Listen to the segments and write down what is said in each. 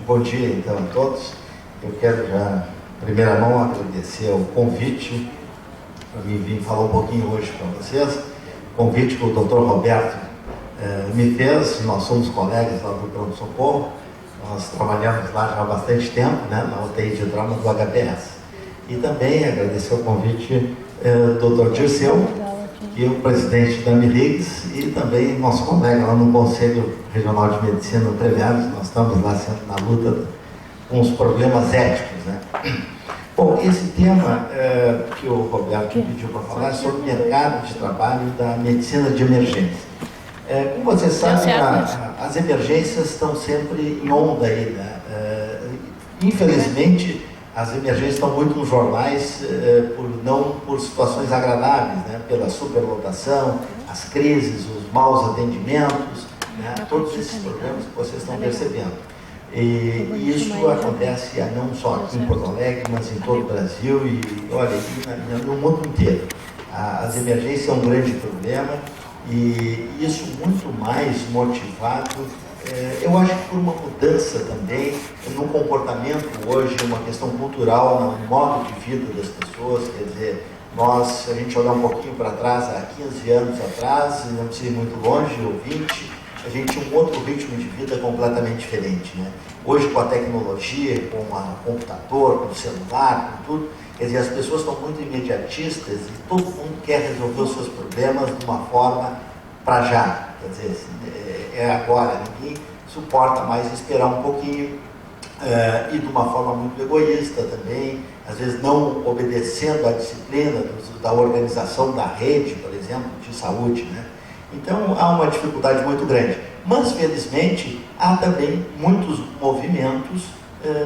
Bom dia, então, a todos. Eu quero já, em primeira mão, agradecer o convite para mim vir falar um pouquinho hoje para vocês. O convite que o Dr. Roberto me fez. Nós somos colegas lá do pronto-socorro. Nós trabalhamos lá já há bastante tempo, né, na UTI de trauma do HPS. E também agradecer o convite do Dr. Dirceu, que é o presidente da MIRIGS, e também nosso colega lá no Conselho Regional de Medicina do Previados. Nós estamos lá sempre na luta com os problemas éticos, né? Bom, esse tema que o Roberto me pediu para falar é sobre o mercado de trabalho da medicina de emergência. Como vocês sabem, as emergências estão sempre em onda aí, né? Infelizmente, as emergências estão muito nos jornais, não por situações agradáveis, né? Pela superlotação, as crises, os maus atendimentos, né? Todos esses problemas que vocês estão percebendo. E isso acontece não só aqui em Porto Alegre, mas em todo o Brasil e, olha, no mundo inteiro. As emergências são um grande problema e isso muito mais motivado, eu acho que por uma mudança também no comportamento hoje, uma questão cultural, no modo de vida das pessoas. Quer dizer, se a gente olhar um pouquinho para trás, há 15 anos atrás, não precisa ir muito longe, ou 20, a gente tinha um outro ritmo de vida completamente diferente, né? Hoje, com a tecnologia, com o computador, com o celular, com tudo, quer dizer, as pessoas estão muito imediatistas e todo mundo quer resolver os seus problemas de uma forma para já. Quer dizer, é agora, ninguém suporta mais esperar um pouquinho, e de uma forma muito egoísta também, às vezes não obedecendo à disciplina da organização da rede, por exemplo, de saúde, né? Então, há uma dificuldade muito grande. Mas, felizmente, há também muitos movimentos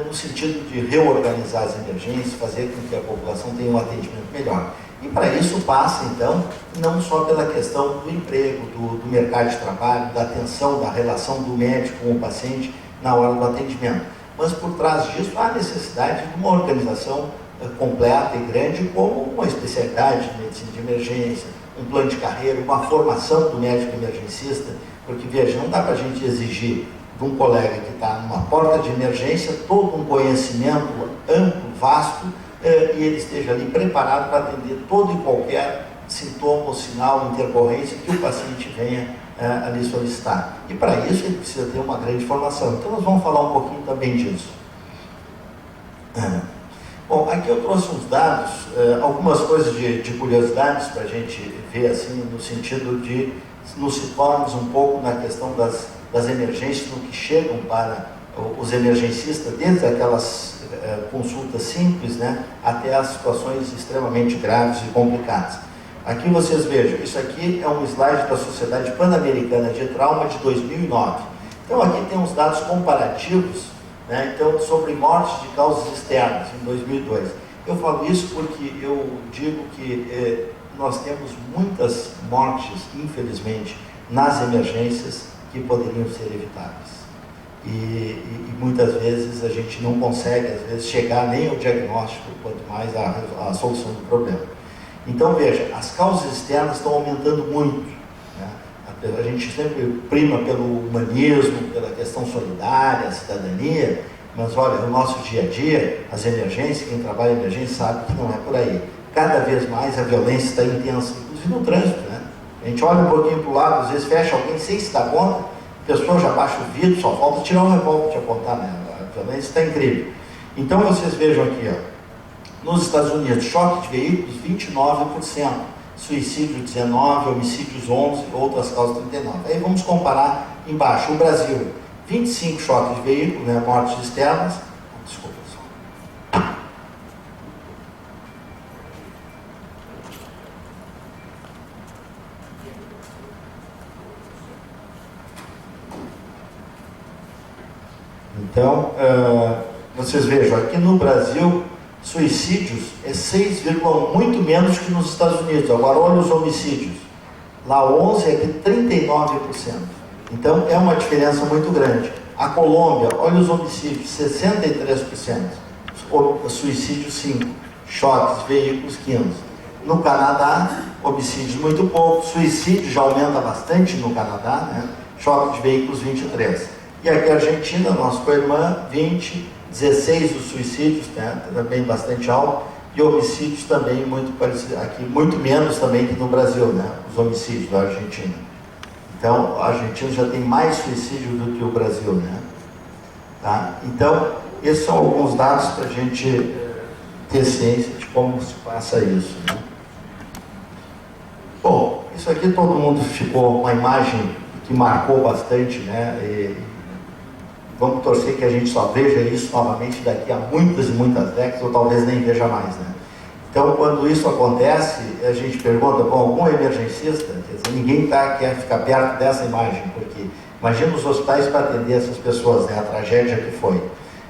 no sentido de reorganizar as emergências, fazer com que a população tenha um atendimento melhor. E para isso passa, então, não só pela questão do emprego, do mercado de trabalho, da atenção, da relação do médico com o paciente na hora do atendimento. Mas, por trás disso, há a necessidade de uma organização completa e grande, como uma especialidade de medicina de emergência, um plano de carreira, uma formação do médico emergencista, porque, veja, não dá para a gente exigir de um colega que está numa porta de emergência todo um conhecimento amplo, vasto, e ele esteja ali preparado para atender todo e qualquer sintoma ou sinal, intercorrência que o paciente venha ali solicitar. E para isso ele precisa ter uma grande formação. Então nós vamos falar um pouquinho também disso. Bom, aqui eu trouxe uns dados, algumas coisas de curiosidades para a gente ver, assim, no sentido de nos situarmos um pouco na questão das emergências, no que chegam para os emergencistas, desde aquelas consultas simples, né, até as situações extremamente graves e complicadas. Aqui vocês vejam, isso aqui é um slide da Sociedade Pan-Americana de Trauma de 2009. Então aqui tem uns dados comparativos, né, então, sobre mortes de causas externas em 2002. Eu falo isso porque eu digo que nós temos muitas mortes, infelizmente, nas emergências que poderiam ser evitáveis. E muitas vezes a gente não consegue, às vezes, chegar nem ao diagnóstico, quanto mais à solução do problema. Então, veja, as causas externas estão aumentando muito, né? A gente sempre prima pelo humanismo, pela questão solidária, a cidadania, mas olha, no nosso dia a dia, as emergências, quem trabalha em emergência sabe que não é por aí. Cada vez mais a violência está intensa, inclusive no trânsito, né? A gente olha um pouquinho para o lado, às vezes fecha alguém sem se dar conta, a pessoa já baixa o vidro, só falta tirar um revólver de apontar, né? A violência está incrível. Então vocês vejam aqui, ó, nos Estados Unidos, choque de veículos 29%, suicídio 19%, homicídios 11%, outras causas 39%. Aí vamos comparar embaixo, o Brasil, 25 choques de veículos, né, mortes externas, desculpa. Então, vocês vejam, aqui no Brasil, suicídios é 6,1, muito menos que nos Estados Unidos. Agora, olha os homicídios. Lá 11, aqui 39%. Então, é uma diferença muito grande. A Colômbia, olha os homicídios, 63%. Suicídio 5%. Choques, veículos 15%. No Canadá, homicídios muito pouco. Suicídio já aumenta bastante no Canadá, né? Choque de veículos 23%. E aqui a Argentina, nossa co-irmã, 20, 16 os suicídios, né, também bastante alto, e homicídios também muito parecido, aqui muito menos também que no Brasil, né, os homicídios da Argentina. Então, a Argentina já tem mais suicídio do que o Brasil, né? Tá? Então, esses são alguns dados para a gente ter ciência de como se passa isso, né? Bom, isso aqui todo mundo ficou uma imagem que marcou bastante, né? E vamos torcer que a gente só veja isso novamente daqui a muitas e muitas décadas, ou talvez nem veja mais, né? Então, quando isso acontece, a gente pergunta, bom, algum emergencista, quer dizer, ninguém quer ficar perto dessa imagem, porque imagina os hospitais para atender essas pessoas, né? A tragédia que foi.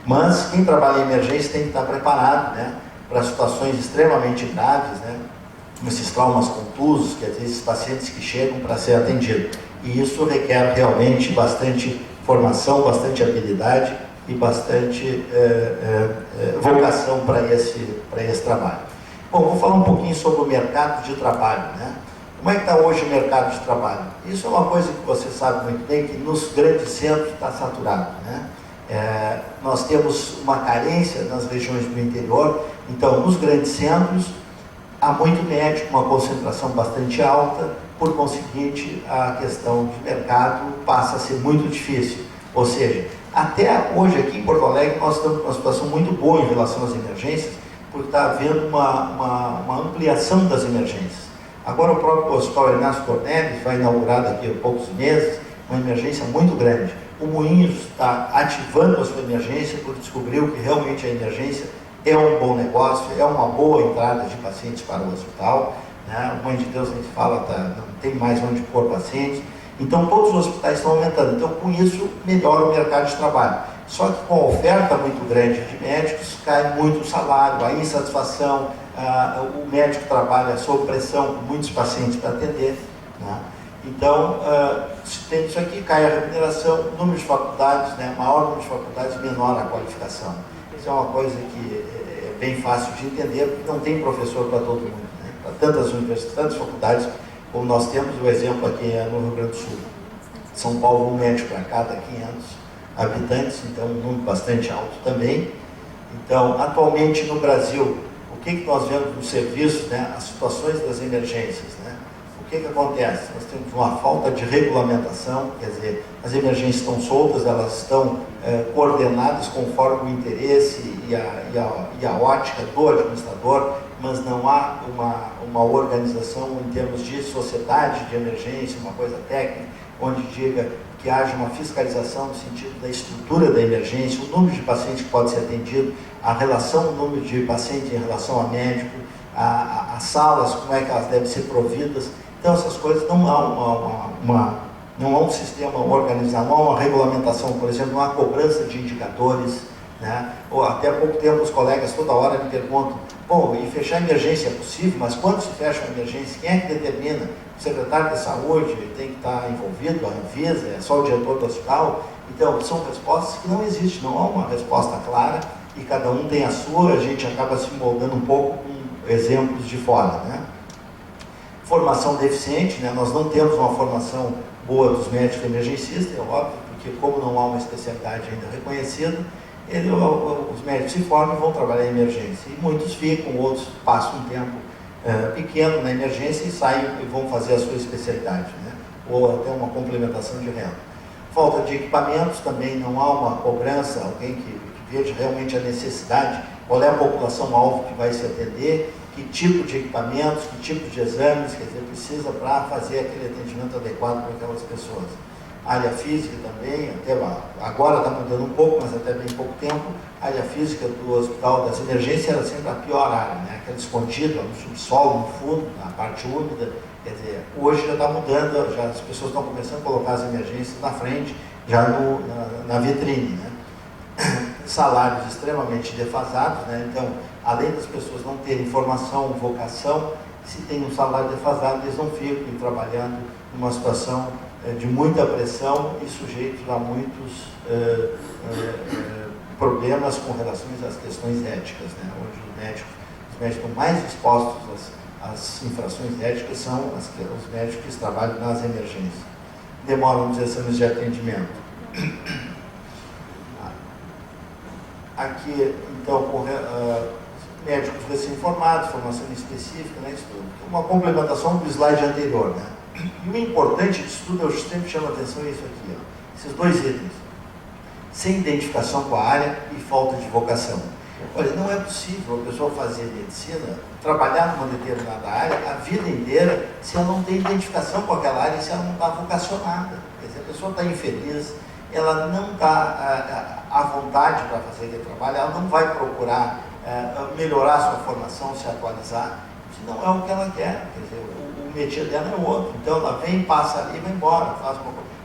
Mas quem trabalha em emergência tem que estar preparado, né? Para situações extremamente graves, né? Como esses traumas contusos, que às vezes pacientes que chegam para ser atendidos. E isso requer realmente bastante formação, bastante habilidade e bastante vocação para esse trabalho. Bom, vou falar um pouquinho sobre o mercado de trabalho, né? Como é que está hoje o mercado de trabalho? Isso é uma coisa que você sabe muito bem, que nos grandes centros está saturado, né? Nós temos uma carência nas regiões do interior, então nos grandes centros há muito médico, uma concentração bastante alta, por conseguinte a questão de mercado passa a ser muito difícil. Ou seja, até hoje aqui em Porto Alegre nós estamos numa situação muito boa em relação às emergências, porque está havendo uma ampliação das emergências. Agora o próprio Hospital Ernesto Corneli vai inaugurar daqui a poucos meses uma emergência muito grande. O Moinhos está ativando a sua emergência porque descobriu que realmente a emergência é um bom negócio, é uma boa entrada de pacientes para o hospital, né? Mãe de Deus, a gente fala, não tem mais onde pôr pacientes. Então todos os hospitais estão aumentando. Então com isso melhora o mercado de trabalho. Só que com a oferta muito grande de médicos, cai muito o salário, a insatisfação, o médico trabalha sob pressão com muitos pacientes para atender, né? Então, se tem isso aqui, cai a remuneração, número de faculdades, né? Maior número de faculdades, menor a qualificação. Isso é uma coisa que é bem fácil de entender, porque não tem professor para todo mundo, né? Para tantas universidades, tantas faculdades, como nós temos, o exemplo aqui é no Rio Grande do Sul. São Paulo, um médico para cada 500 habitantes, então um número bastante alto também. Então, atualmente no Brasil, o que nós vemos nos serviços, né? As situações das emergências, né? O que acontece? Nós temos uma falta de regulamentação, quer dizer, as emergências estão soltas, elas estão coordenadas conforme o interesse e a ótica do administrador, mas não há uma organização em termos de sociedade de emergência, uma coisa técnica, onde diga que haja uma fiscalização no sentido da estrutura da emergência, o número de pacientes que pode ser atendido, a relação, o número de pacientes em relação a médico, as salas, como é que elas devem ser providas. Então essas coisas não há um sistema organizado, não há uma regulamentação, por exemplo, não há cobrança de indicadores, né? Ou até há pouco tempo os colegas toda hora me perguntam, bom, e fechar a emergência é possível, mas quando se fecha uma emergência, quem é que determina? O secretário de saúde tem que estar envolvido, a Anvisa, é só o diretor do hospital? Então, são respostas que não existem, não há uma resposta clara e cada um tem a sua, a gente acaba se moldando um pouco com exemplos de fora, né? Formação deficiente, né? Nós não temos uma formação boa dos médicos emergencistas, é óbvio, porque como não há uma especialidade ainda reconhecida, os médicos se formam e vão trabalhar em emergência. E muitos ficam, outros passam um tempo pequeno na emergência e saem e vão fazer a sua especialidade, né? Ou até uma complementação de renda. Falta de equipamentos, também não há uma cobrança, alguém que veja realmente a necessidade, qual é a população-alvo que vai se atender, que tipo de equipamentos, que tipo de exames, quer dizer, precisa para fazer aquele atendimento adequado para aquelas pessoas. A área física também, até agora está mudando um pouco, mas até bem pouco tempo, a área física do Hospital das Emergências era sempre a pior área, né? Aquela escondida no subsolo, no fundo, na parte úmida. Quer dizer, hoje já está mudando, já as pessoas estão começando a colocar as emergências na frente, já na vitrine, né? Salários extremamente defasados, né? Então, além das pessoas não terem formação, vocação, se tem um salário defasado, eles não ficam trabalhando numa situação de muita pressão e sujeitos a muitos problemas com relação às questões éticas, né? Onde os médicos estão mais expostos às infrações éticas são os médicos que trabalham nas emergências. Demoram os exames de atendimento. Aqui, então, médicos recém-formados, formação específica, né, isso tudo. Uma complementação do slide anterior, né? E o importante disso tudo, eu sempre chamo a atenção isso aqui, ó, esses dois itens. Sem identificação com a área e falta de vocação. Olha, não é possível a pessoa fazer medicina, trabalhar numa determinada área a vida inteira, se ela não tem identificação com aquela área e se ela não está vocacionada. Quer dizer, a pessoa está infeliz, ela não está à vontade para fazer aquele trabalho, ela não vai procurar melhorar sua formação, se atualizar, se não é o que ela quer. Quer dizer, o métier dela é outro. Então ela vem, passa ali e vai embora.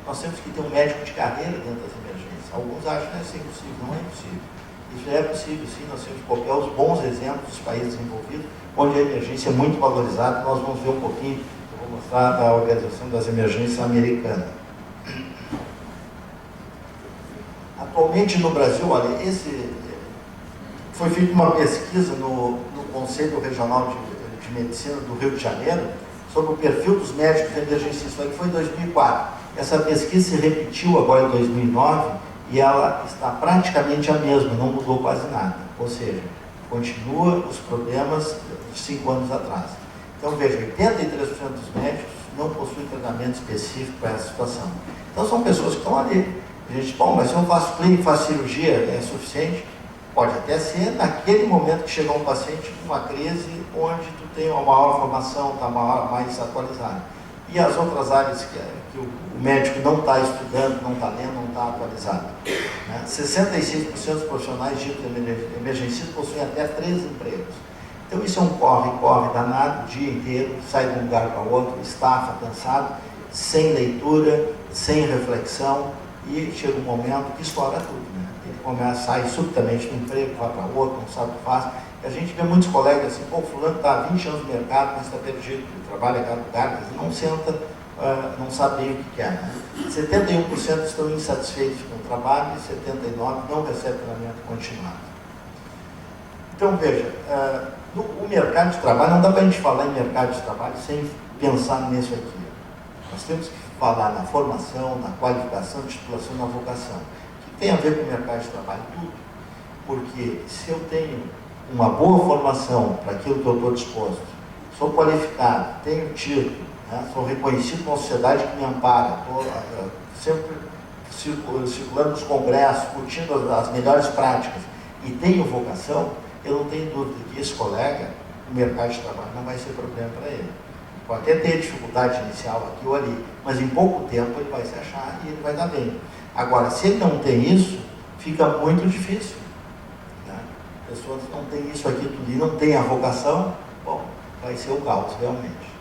Nós temos que ter um médico de carreira dentro das emergências. Alguns acham que isso é impossível, não é impossível. Isso é possível, sim. Nós temos que copiar os bons exemplos dos países envolvidos, onde a emergência é muito valorizada. Nós vamos ver um pouquinho, eu vou mostrar da Organização das Emergências americana. Atualmente no Brasil, olha, foi feita uma pesquisa no Conselho Regional de Medicina do Rio de Janeiro sobre o perfil dos médicos de emergência. Isso foi em 2004. Essa pesquisa se repetiu agora em 2009 e ela está praticamente a mesma, não mudou quase nada. Ou seja, continua os problemas de 5 anos atrás. Então, veja, 83% dos médicos não possuem treinamento específico para essa situação. Então, são pessoas que estão ali. A gente, bom, mas se eu faço clínica, faço cirurgia, é suficiente? Pode até ser naquele momento que chegar um paciente com uma crise onde tu tem uma maior formação, está mais atualizado. E as outras áreas que o médico não está estudando, não está lendo, não está atualizado. Né? 66% dos profissionais de emergência possuem até 3 empregos. Então isso é um corre-corre danado o dia inteiro, sai de um lugar para outro, estafa, cansado, sem leitura, sem reflexão, e chega um momento que estoura tudo. Né? Ele começa a sair subitamente do emprego, vai para outro, não sabe o que faz. E a gente vê muitos colegas assim, pô, fulano está há 20 anos no mercado, mas está perdido, ele trabalha em cada lugar, não senta, não sabe bem o que quer. Né? 71% estão insatisfeitos com o trabalho e 79% não recebem treinamento continuado. Então, veja, o mercado de trabalho, não dá para a gente falar em mercado de trabalho sem pensar nisso aqui. Nós temos que falar na formação, na qualificação, titulação, na vocação. O que tem a ver com o mercado de trabalho? Tudo. Porque se eu tenho uma boa formação para aquilo que eu estou disposto, sou qualificado, tenho título, né, sou reconhecido com a sociedade que me ampara, estou sempre circulando nos congressos, curtindo as melhores práticas e tenho vocação, eu não tenho dúvida que esse colega, o mercado de trabalho não vai ser problema para ele. Pode até ter dificuldade inicial aqui ou ali, mas em pouco tempo ele vai se achar e ele vai dar bem. Agora, se ele não tem isso, fica muito difícil. Né? Pessoas não têm isso aqui tudo e não têm a vocação, bom, vai ser o caos realmente.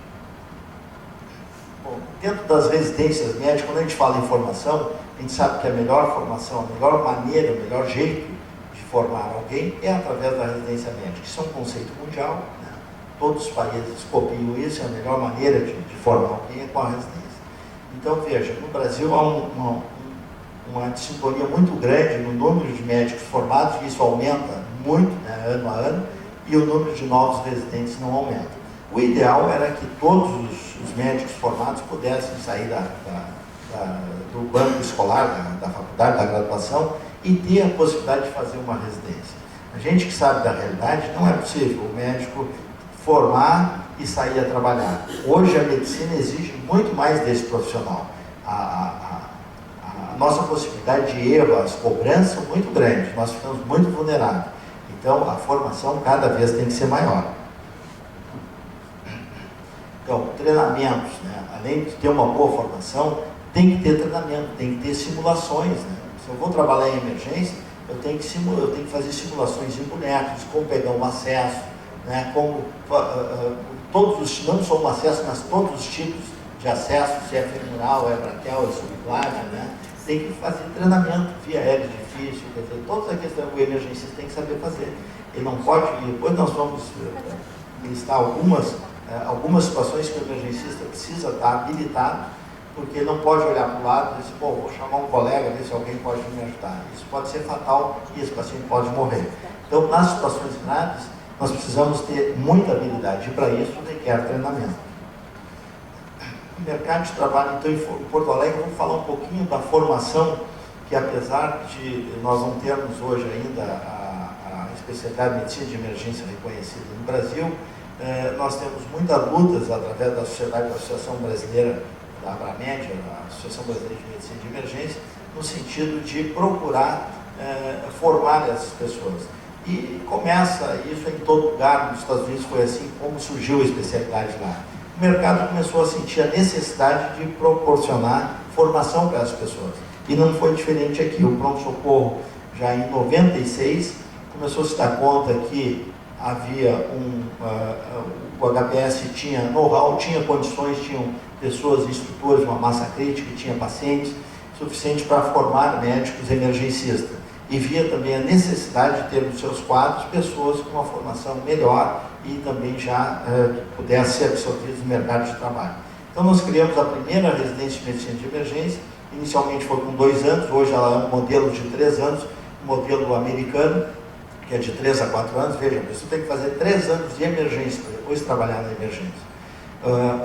Bom, dentro das residências médicas, quando a gente fala em formação, a gente sabe que a melhor formação, a melhor maneira, o melhor jeito de formar alguém é através da residência médica. Isso é um conceito mundial, né? Todos os países copiam isso, é a melhor maneira de formar alguém é com a residência. Então, veja, no Brasil há uma sintonia muito grande no número de médicos formados, e isso aumenta muito, né, ano a ano, e o número de novos residentes não aumenta. O ideal era que todos os médicos formados pudessem sair do banco escolar, da faculdade, da graduação, e ter a possibilidade de fazer uma residência. A gente que sabe da realidade, não é possível o médico formar e sair a trabalhar. Hoje a medicina exige muito mais desse profissional. A nossa possibilidade de erro, as cobranças são muito grandes, nós ficamos muito vulneráveis. Então a formação cada vez tem que ser maior. Então, treinamentos, né? Além de ter uma boa formação, tem que ter treinamento, tem que ter simulações. Né? Se eu vou trabalhar em emergência, eu tenho que fazer simulações em bonecos, como pegar um acesso, né, como não só um acesso, mas todos os tipos de acesso, se é femoral, é braquial, é subclávia, né? Tem que fazer treinamento via aéreo difícil, quer dizer, todas as questões que o emergencista tem que saber fazer. Ele não pode, depois nós vamos listar algumas situações que o emergencista precisa estar habilitado, porque ele não pode olhar para o lado e dizer, pô, vou chamar um colega, ver se alguém pode me ajudar. Isso pode ser fatal e esse paciente pode morrer. Então, nas situações graves, nós precisamos ter muita habilidade e para isso requer treinamento. O mercado de trabalho, então, em Porto Alegre, vamos falar um pouquinho da formação, que apesar de nós não termos hoje ainda especialidade de medicina de emergência reconhecida no Brasil. Nós temos muitas lutas através da sociedade, da Associação Brasileira da Abramed, a Associação Brasileira de Medicina de Emergência, no sentido de procurar formar essas pessoas. E começa isso em todo lugar, nos Estados Unidos foi assim como surgiu a especialidade lá. O mercado começou a sentir a necessidade de proporcionar formação para essas pessoas. E não foi diferente aqui. O pronto-socorro, já em 96, começou a se dar conta que havia o HPS tinha know-how, tinha condições, tinham pessoas, instrutores, uma massa crítica, tinha pacientes, suficiente para formar médicos emergencistas. E via também a necessidade de ter nos seus quadros pessoas com uma formação melhor e também já pudessem ser absorvidos no mercado de trabalho. Então nós criamos a primeira residência de medicina de emergência, inicialmente foi com 2 anos, hoje ela é um modelo de 3 anos, um modelo americano, que é de 3 a 4 anos. Veja, a pessoa tem que fazer 3 anos de emergência para depois trabalhar na emergência.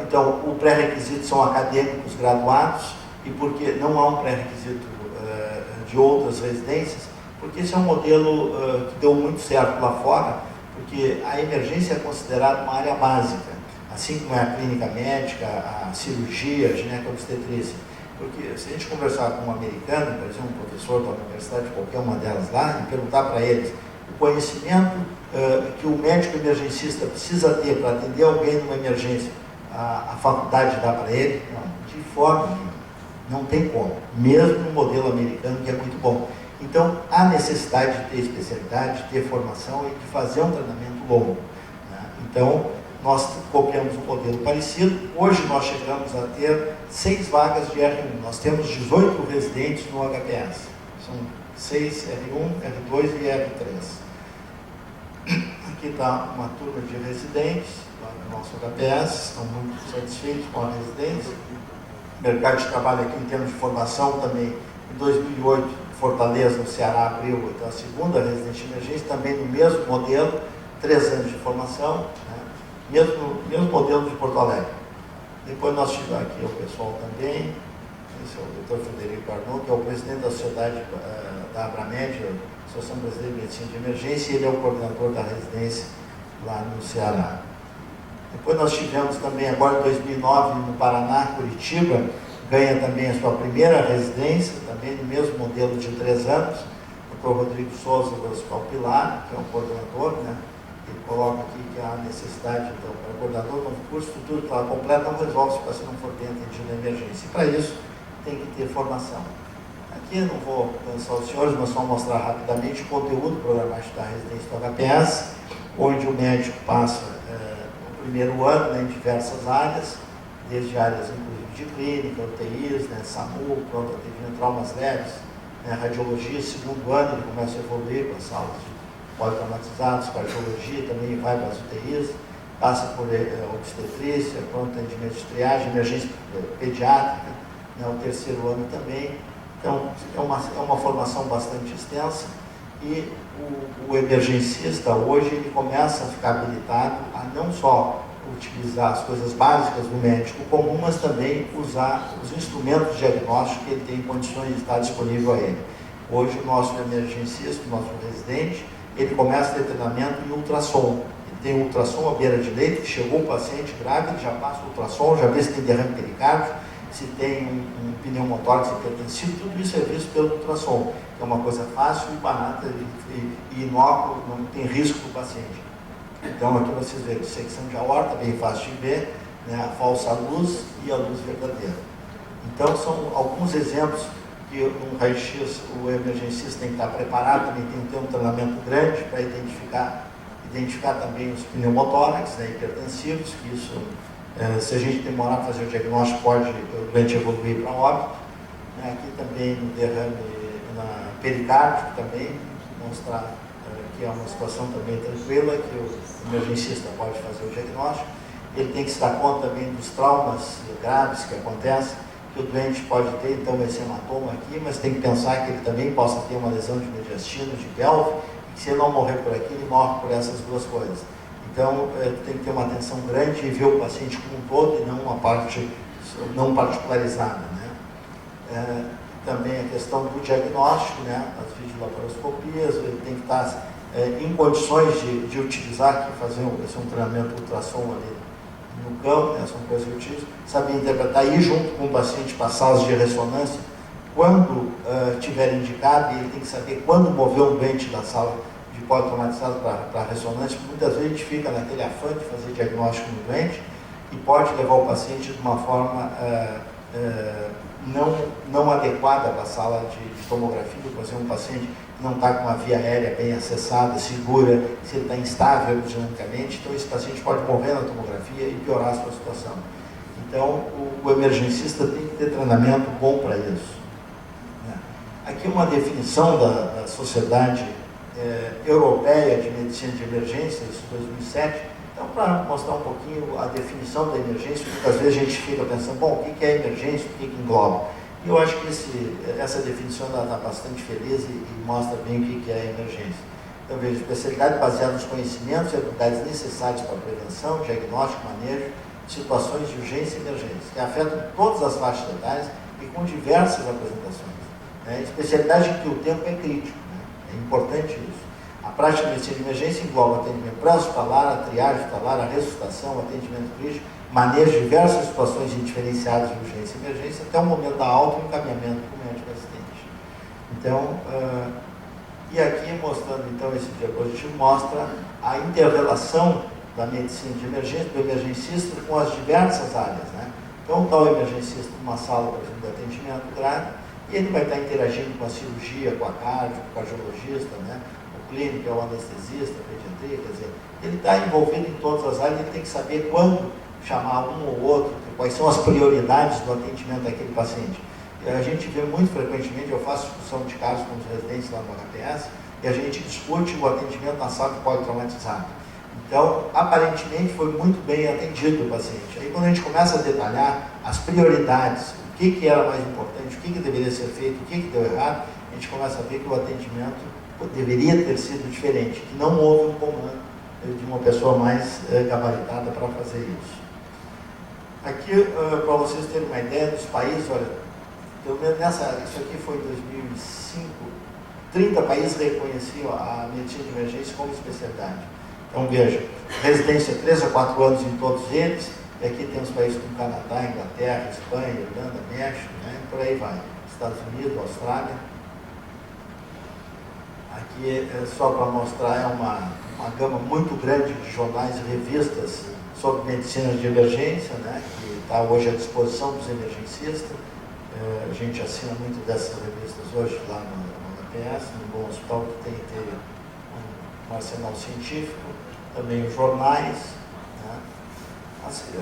Então, o pré-requisito são acadêmicos graduados, e porque não há um pré-requisito de outras residências, porque esse é um modelo que deu muito certo lá fora, porque a emergência é considerada uma área básica, assim como é a clínica médica, a cirurgia, a ginecobstetrícia. Porque se a gente conversar com um americano, por exemplo, um professor da universidade, qualquer uma delas lá, e perguntar para eles o conhecimento que o médico emergencista precisa ter para atender alguém numa emergência, a faculdade dá para ele? Não, de forma nenhuma. Não tem como, mesmo no modelo americano, que é muito bom. Então, há necessidade de ter especialidade, de ter formação e de fazer um treinamento longo, né? Então, nós copiamos um modelo parecido. Hoje nós chegamos a ter 6 vagas de R1. Nós temos 18 residentes no HPS. São 6 R1, R2 e R3. Aqui está uma turma de residentes do nosso HPS, estão muito satisfeitos com a residência. O mercado de trabalho aqui em termos de formação também, em 2008, Fortaleza, no Ceará, abriu então, a segunda residência de emergência, também no mesmo modelo, 3 anos de formação, né? mesmo modelo de Porto Alegre. Depois nós tivemos aqui o pessoal também, esse é o Dr. Frederico Arnaud, que é o presidente da sociedade da Abramed, Associação Brasileira de Medicina de Emergência, e ele é o coordenador da residência lá no Ceará. Depois nós tivemos também, agora em 2009, no Paraná, Curitiba, ganha também a sua primeira residência, também no mesmo modelo de 3 anos, o Dr. Rodrigo Souza, do Hospital Pilar, que é o coordenador, né? Ele coloca aqui que há necessidade, então, para o coordenador, quando o curso futuro está completo, não resolve se o paciente não for bem atendido na emergência. E para isso, tem que ter formação. Aqui eu não vou cansar os senhores, mas só mostrar rapidamente o conteúdo programático da residência do HPS, onde o médico passa o primeiro ano, né, em diversas áreas, desde áreas inclusive de clínica, UTIs, né, SAMU, pronto atendimento, traumas leves, né, radiologia. Segundo ano ele começa a evoluir para as salas de pós-traumatizados, cardiologia, também vai para as UTIs, passa por obstetrícia, pronto atendimento de triagem, emergência pediátrica, né, o terceiro ano também. Então, é uma formação bastante extensa, e o emergencista hoje ele começa a ficar habilitado a não só utilizar as coisas básicas do médico comum, mas também usar os instrumentos de diagnóstico que ele tem condições de estar disponível a ele. Hoje o nosso emergencista, o nosso residente, ele começa a ter treinamento em ultrassom. Ele tem ultrassom à beira de leito, chegou o paciente grave, ele já passa o ultrassom, já vê se tem derrame pericárdico, se tem um pneumotórax hipertensivo, tudo isso é visto pelo ultrassom. É uma coisa fácil e barata e inócua, não tem risco para o paciente. Então aqui vocês veem dissecção de aorta, bem fácil de ver, né, a falsa luz e a luz verdadeira. Então são alguns exemplos que no raio-x o emergencista tem que estar preparado, também tem que ter um treinamento grande para identificar também os pneumotórax, né, hipertensivos, que isso, se a gente demorar para fazer o diagnóstico, pode doente evoluir para óbito. Aqui também no derrame pericárdico também, mostrar que é uma situação também tranquila, que o emergencista pode fazer o diagnóstico. Ele tem que se dar conta também dos traumas graves que acontecem, que o doente pode ter, então, esse hematoma aqui, mas tem que pensar que ele também possa ter uma lesão de mediastino, de pelve, e que se ele não morrer por aqui, ele morre por essas duas coisas. Então, tem que ter uma atenção grande e ver o paciente como um todo e não uma parte não particularizada, né? Também a questão do diagnóstico, né? As videolaparoscopias, ele tem que estar em condições de utilizar, que fazer um treinamento ultrassom ali no campo, né, são coisas que eu utilizo, saber interpretar, ir junto com o paciente para salas de ressonância, quando tiver indicado, e ele tem que saber quando mover um doente da sala de politraumatizado para não muitas vezes a gente fica naquele afã de fazer diagnóstico no doente e pode levar o paciente de uma forma não adequada para a sala de tomografia. Por exemplo, um paciente não está com a via aérea bem acessada, segura, se ele está instável hemodinamicamente, então esse paciente pode morrer na tomografia e piorar a sua situação. Então, o emergencista tem que ter treinamento bom para isso. Aqui uma definição da Sociedade Europeia de Medicina de Emergência, isso 2007. Então, para mostrar um pouquinho a definição da emergência, muitas vezes a gente fica pensando, bom, o que é emergência, o que engloba? E eu acho que essa definição está bastante feliz e mostra bem o que é emergência. Então, veja, especialidade baseada nos conhecimentos e habilidades necessários para a prevenção, diagnóstico, manejo, situações de urgência e emergência, que afetam todas as faixas etárias e com diversas apresentações. Especialidade em que o tempo é crítico, né? É importante isso. A prática de medicina de emergência engloba o atendimento pré-hospitalar, a triagem hospitalar, a ressuscitação, o atendimento crítico, manejo de diversas situações indiferenciadas de urgência e emergência, até o momento da alta e o encaminhamento para o médico assistente. Então, e aqui mostrando então esse diapositivo, mostra a inter-relação da medicina de emergência, do emergencista com as diversas áreas, né? Então, está o emergencista numa sala, por exemplo, de atendimento grave, e ele vai estar interagindo com a cirurgia, com a cardio, com o cardiologista, né? O clínico é o anestesista, a pediatria, quer dizer, ele está envolvido em todas as áreas, ele tem que saber quando chamar um ou outro, quais são as prioridades do atendimento daquele paciente. E a gente vê muito frequentemente, eu faço discussão de casos com os residentes lá no HPS, e a gente discute o atendimento na sala de politraumatizado. Então, aparentemente, foi muito bem atendido o paciente. Aí, quando a gente começa a detalhar as prioridades, o que era mais importante, o que deveria ser feito, o que deu errado, a gente começa a ver que o atendimento deveria ter sido diferente, que não houve um comando de uma pessoa mais gabaritada para fazer isso. Aqui, para vocês terem uma ideia dos países, olha, pelo menos isso aqui foi em 2005, 30 países reconheciam a medicina de emergência como especialidade. Então, veja, residência 3 a 4 anos em todos eles, e aqui temos países como Canadá, Inglaterra, Espanha, Irlanda, México, né? Por aí vai. Estados Unidos, Austrália. Aqui, só para mostrar, é uma gama muito grande de jornais e revistas sobre medicina de emergência, né? Que está hoje à disposição dos emergencistas. A gente assina muito dessas revistas hoje lá no APS, no Bom Hospital, que tem um arsenal científico, também os jornais.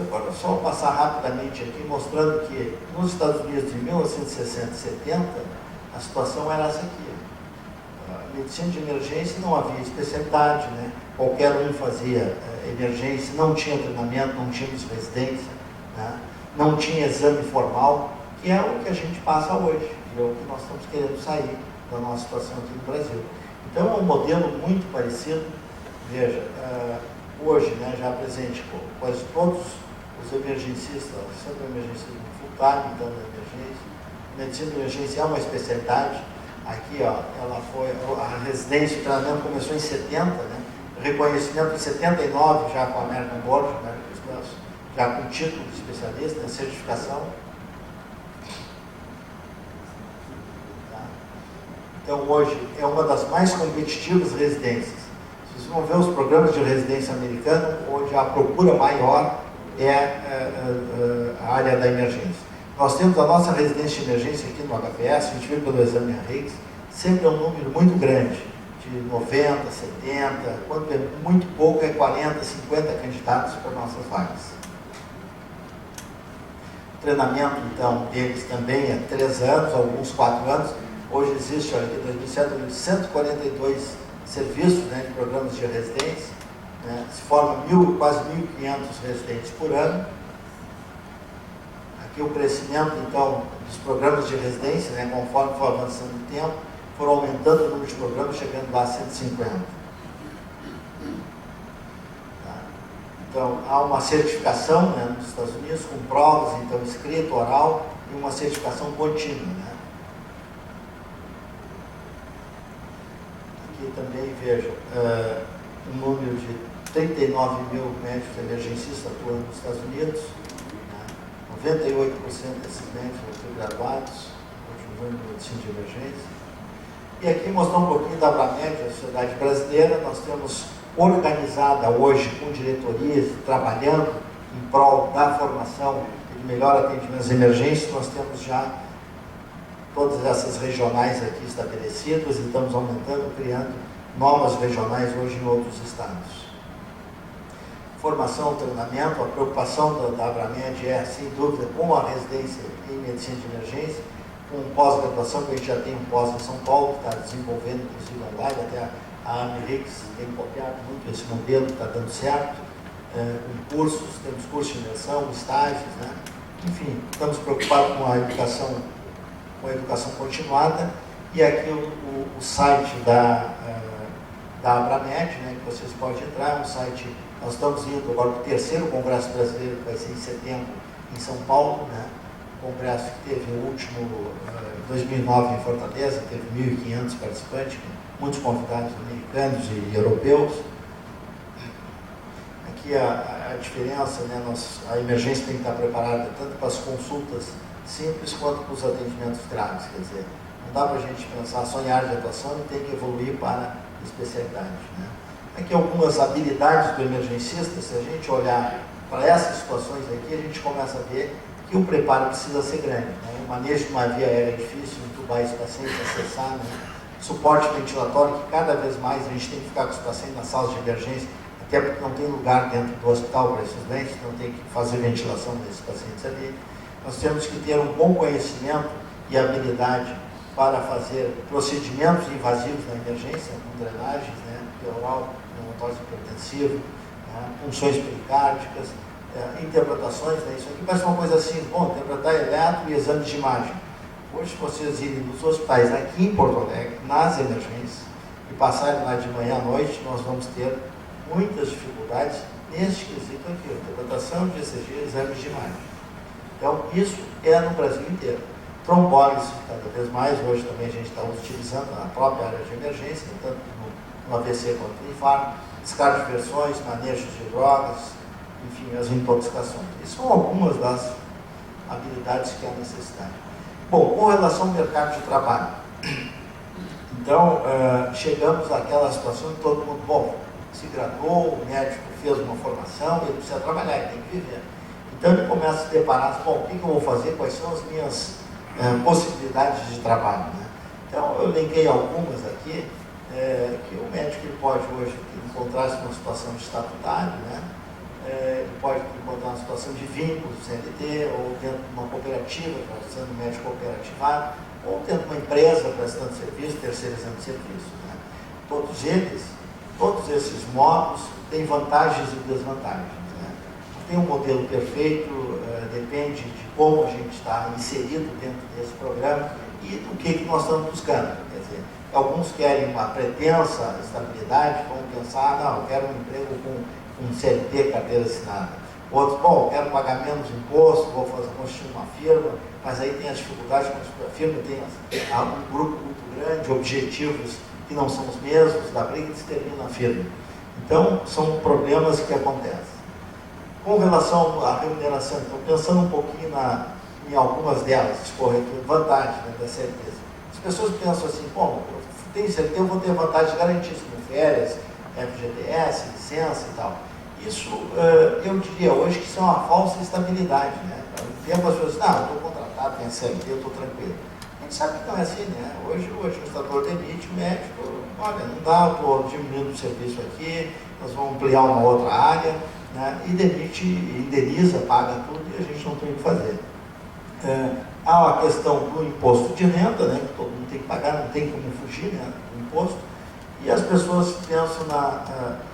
Agora, só passar rapidamente aqui, mostrando que nos Estados Unidos de 1960 e 70, a situação era essa aqui. A medicina de emergência não havia especialidade, né? Qualquer um fazia emergência, não tinha treinamento, não tínhamos residência, né? Não tinha exame formal, que é o que a gente passa hoje, e é o que nós estamos querendo sair da nossa situação aqui no Brasil. Então, é um modelo muito parecido. Veja, hoje, né, já presente quase todos os emergencistas, sempre emergencismo full-time, então, na emergência. Medicina de emergência é uma especialidade. Aqui, ó, ela foi, a residência, o treinamento começou em 70, né? Reconhecimento em 79, já com a American Board, já com título de especialista, né, certificação. Tá? Então, hoje, é uma das mais competitivas residências. Vocês vão ver os programas de residência americano, onde a procura maior é a área da emergência. Nós temos a nossa residência de emergência aqui no HPS, a gente vê pelo exame Harris, sempre é um número muito grande, de 90, 70, quando é muito pouco é 40, 50 candidatos para nossas vagas. O treinamento, então, deles também é 3 anos, alguns 4 anos. Hoje existe, olha aqui, em 2007, 142 serviços, né, de programas de residência, né, se formam quase 1.500 residentes por ano. Aqui o crescimento, então, dos programas de residência, né, conforme for avançando o tempo, foram aumentando o número de programas, chegando lá a 150. Tá? Então, há uma certificação, né, nos Estados Unidos, com provas, então, escrita, oral, e uma certificação contínua. Né? Aqui também vejam, um número de 39 mil médicos emergencistas atuando nos Estados Unidos, né? 98% desses médicos são graduados, continuando em medicina de emergência. E aqui mostrar um pouquinho da Abramed, a sociedade brasileira. Nós temos organizada hoje com diretorias, trabalhando em prol da formação e de melhor atendimento às emergências. Nós temos já todas essas regionais aqui estabelecidas e estamos aumentando, criando novas regionais hoje em outros estados. Formação, treinamento, a preocupação da Abramed é, sem dúvida, com a residência em medicina de emergência, com pós-graduação, que a gente já tem um pós em São Paulo, que está desenvolvendo, inclusive online, até a Amerix tem copiado muito esse modelo, que está dando certo, com cursos, temos cursos de imersão, estágios, né? Enfim, estamos preocupados com a educação continuada, e aqui o site da Abramed, né, que vocês podem entrar, um site, nós estamos indo agora para o 3º Congresso Brasileiro, que vai ser em setembro, em São Paulo, né? Congresso que teve o último, em 2009, em Fortaleza, teve 1.500 participantes, muitos convidados americanos e europeus. Aqui a diferença, né, a emergência tem que estar preparada tanto para as consultas simples quanto para os atendimentos graves, quer dizer, não dá para a gente pensar só em área de atuação e tem que evoluir para especialidade, né? Aqui algumas habilidades do emergencista. Se a gente olhar para essas situações aqui, a gente começa a ver que o preparo precisa ser grande, né? O manejo de uma via aérea difícil, entubar esse paciente, acessar, né? Suporte ventilatório, que cada vez mais a gente tem que ficar com os pacientes nas salas de emergência, até porque não tem lugar dentro do hospital para esses doentes, então tem que fazer ventilação desses pacientes ali. Nós temos que ter um bom conhecimento e habilidade para fazer procedimentos invasivos na emergência, com drenagens, né? Pleural, pneumotose hipertensiva, né? Funções pericárdicas, interpretações, né? Isso aqui parece uma coisa assim, bom, interpretar eletro e exames de imagem. Hoje, se vocês irem nos hospitais aqui em Porto Alegre, nas emergências, e passarem lá de manhã à noite, nós vamos ter muitas dificuldades neste quesito aqui, interpretação de ECG, exames de imagem. Então, isso é no Brasil inteiro. Trombólise, cada vez mais, hoje também a gente está utilizando na própria área de emergência, tanto no AVC quanto no infarto, descarte de versões, manejo de drogas, enfim, as intoxicações. Isso são algumas das habilidades que há necessidade. Bom, com relação ao mercado de trabalho, então, chegamos àquela situação que todo mundo, bom, se graduou, o médico fez uma formação, ele precisa trabalhar, ele tem que viver. Então, ele começa a se deparar, bom, o que eu vou fazer, quais são as minhas possibilidades de trabalho, né? Então, eu elenquei algumas aqui, que o médico ele pode hoje encontrar-se numa situação de estatutário, né? Ele pode encontrar uma situação de vínculo, CLT, ou dentro de uma cooperativa, sendo médico cooperativado, ou dentro de uma empresa prestando serviço, terceirizando serviço, né? Todos esses modos têm vantagens e desvantagens, né? Tem um modelo perfeito, depende de como a gente está inserido dentro desse programa e do que nós estamos buscando. Quer dizer, alguns querem uma pretensa estabilidade, vão pensar, não, eu quero um emprego com um CLT, carteira assinada. Outros, bom, eu quero pagar menos imposto, vou constituir uma firma, mas aí tem as dificuldades, a firma tem um grupo muito grande, objetivos que não são os mesmos, da briga que se termina a firma. Então, são problemas que acontecem. Com relação à remuneração, então, pensando um pouquinho em algumas delas, vantagens, né, da CLT. As pessoas pensam assim, bom, tem CLT, eu vou ter vantagens garantidas, como férias, FGTS, licença e tal. Isso, eu diria hoje que isso é uma falsa estabilidade, né? Tem as pessoas dizem, não, eu estou contratado, tenho CLT, eu estou tranquilo. A gente sabe que não é assim, né? Hoje o administrador demite, o médico, olha, não dá, estou diminuindo o serviço aqui, nós vamos ampliar uma outra área, né? E demite, indeniza, paga tudo e a gente não tem o que fazer. Há a questão do imposto de renda, né? Que todo mundo tem que pagar, não tem como fugir, né, do imposto. E as pessoas pensam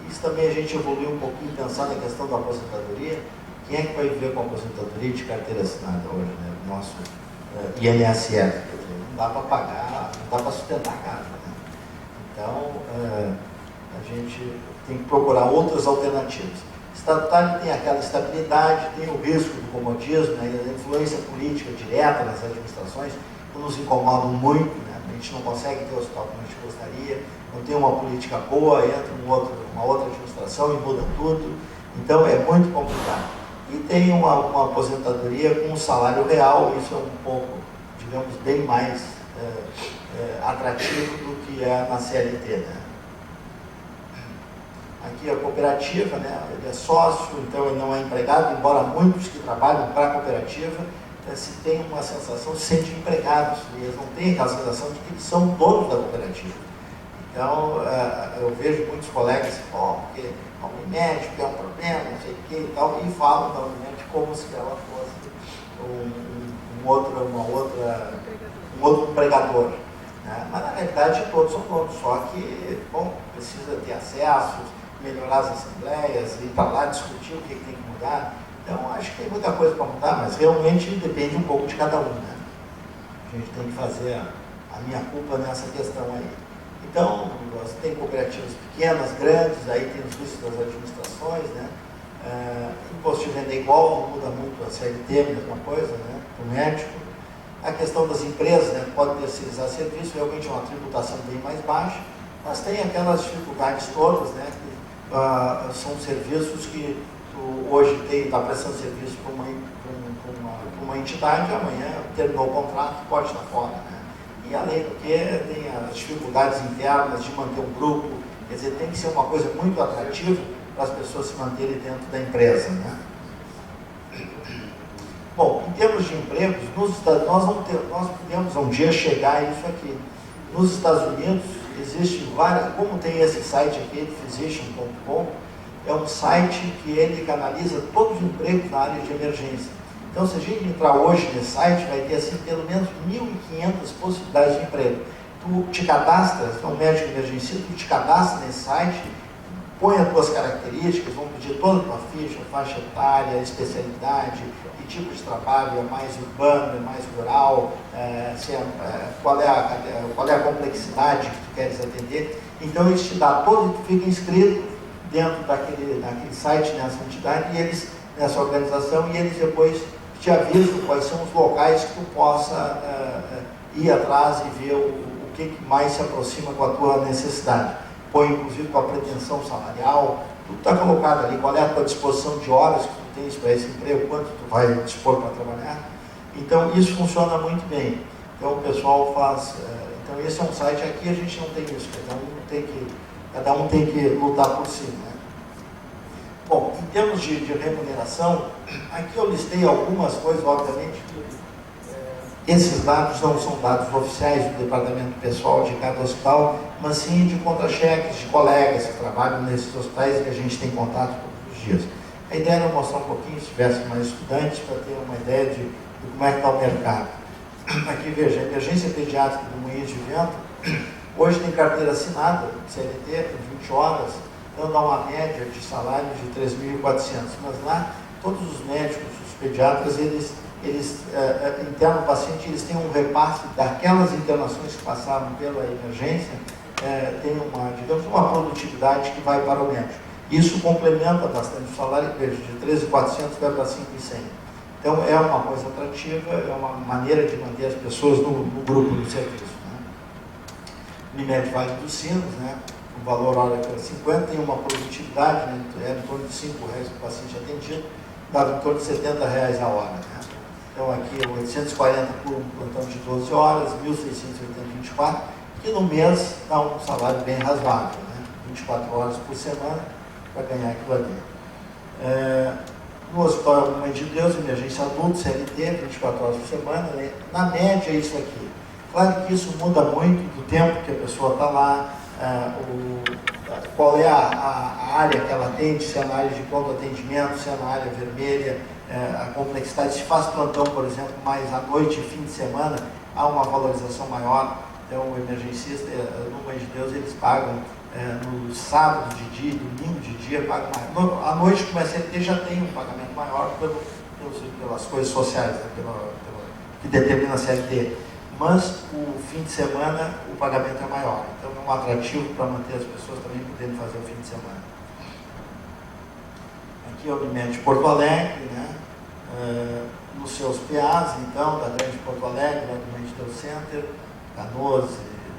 isso também a gente evoluiu um pouquinho, pensar na questão da aposentadoria. Quem é que vai viver com a aposentadoria de carteira assinada hoje, né? O nosso INSS, quer dizer, não dá para pagar, não dá para sustentar a casa, né? Então, a gente tem que procurar outras alternativas. Estatutário tem aquela estabilidade, tem o risco do comodismo, né, e a influência política direta nas administrações. nos incomodam muito, né? A gente não consegue ter o hospital como a gente gostaria, não tem uma política boa, entra uma outra administração e muda tudo, então é muito complicado. E tem uma aposentadoria com um salário real, isso é um pouco, digamos, bem mais atrativo do que é na CLT, né? Aqui a cooperativa, né? Ele é sócio, então ele não é empregado, embora muitos que trabalham para a cooperativa se tem uma sensação, se sente empregados, e eles não têm aquela sensação de que eles são donos da cooperativa. Então, eu vejo muitos colegas que falam que a Unimed é um problema, não sei o que e tal, e falam da Unimed como se ela fosse um outro empregador. Né? Mas, na realidade, todos são donos, só que, bom, precisa ter acesso, melhorar as assembleias, ir para lá discutir o que tem que mudar. Então, acho que tem muita coisa para mudar, mas realmente depende um pouco de cada um, né? A gente tem que fazer a minha culpa nessa questão aí. Então, nós tem cooperativas pequenas, grandes, aí tem os riscos das administrações, né? Imposto de renda igual, não muda muito, a CLT, mesma coisa, né? Para o médico. A questão das empresas, né? Pode terceirizar serviço, realmente é uma tributação bem mais baixa, mas tem aquelas dificuldades todas, né? Que, são serviços que hoje está prestando serviço para uma entidade, amanhã terminou o contrato, pode estar fora, né? E além do que, tem as dificuldades internas de manter um grupo, quer dizer, tem que ser uma coisa muito atrativa para as pessoas se manterem dentro da empresa, né? Bom, em termos de empregos, nós podemos um dia chegar a isso aqui. Nos Estados Unidos, existe várias, como tem esse site aqui, physician.com, é um site que ele canaliza todos os empregos na área de emergência. Então, se a gente entrar hoje nesse site, vai ter assim, pelo menos 1.500 possibilidades de emprego. Tu te cadastras, tu é um médico emergencista, tu te cadastra nesse site, põe as tuas características, vão pedir toda a tua ficha, faixa etária, especialidade, que tipo de trabalho é mais urbano, é mais rural, qual é a complexidade que tu queres atender. Então, eles te dão todo, tu fica inscrito dentro daquele site, nessa entidade, e eles, nessa organização, e eles depois te avisam quais são os locais que tu possa ir atrás e ver o que mais se aproxima com a tua necessidade. Põe, inclusive, com a pretensão salarial, tudo está colocado ali, qual é a tua disposição de horas que tu tens para esse emprego, quanto tu vai dispor para trabalhar. Então, isso funciona muito bem. Então, o pessoal faz... então, esse é um site, aqui a gente não tem isso, cada um tem que lutar por si, né? Bom, em termos de remuneração, aqui eu listei algumas coisas, obviamente, que esses dados não são dados oficiais do departamento pessoal de cada hospital, mas sim de contra-cheques de colegas que trabalham nesses hospitais e que a gente tem contato todos os dias. A ideia era mostrar um pouquinho, se tivesse mais estudantes, para ter uma ideia de como é que está o mercado. Aqui, veja, a emergência pediátrica do Moinhos de Vento, hoje tem carteira assinada, CLT, tem 20 horas, dando uma média de salário de 3.400, mas lá todos os médicos, os pediatras, eles internam o paciente, eles têm um repasse daquelas internações que passaram pela emergência, tem uma produtividade que vai para o médico. Isso complementa bastante o salário, veja, de 13.400 vai para 5.100. Então é uma coisa atrativa, é uma maneira de manter as pessoas no grupo do serviço, né? Unimed Vale dos Sinos, né? O valor hora era 50, tem uma produtividade, né? Era em torno de R$5 o paciente atendido, dava em torno de R$70 a hora, né? Então aqui 840 por um plantão de 12 horas, 1.680, que no mês dá um salário bem razoável, né? 24 horas por semana para ganhar aquilo ali. No Hospital Mãe de Deus, emergência adulto, CLT, 24 horas por semana, né? Na média é isso aqui. Claro que isso muda muito do tempo que a pessoa está lá, qual é a área que ela atende, se é na área de pronto atendimento, se é na área vermelha, a complexidade. Se faz plantão, por exemplo, mais à noite e fim de semana, há uma valorização maior. Então, o emergencista, no Mãe de Deus, eles pagam no sábado de dia, domingo de dia, pagam mais. À noite, como é CLT, já tem um pagamento maior pelas coisas sociais, né, que determina a CLT. Mas o fim de semana o pagamento é maior. Então é um atrativo para manter as pessoas também podendo fazer o fim de semana. Aqui é o Unimed Porto Alegre, né? nos seus PAs, então, da Grande Porto Alegre, lá do Medical Center, Canoas,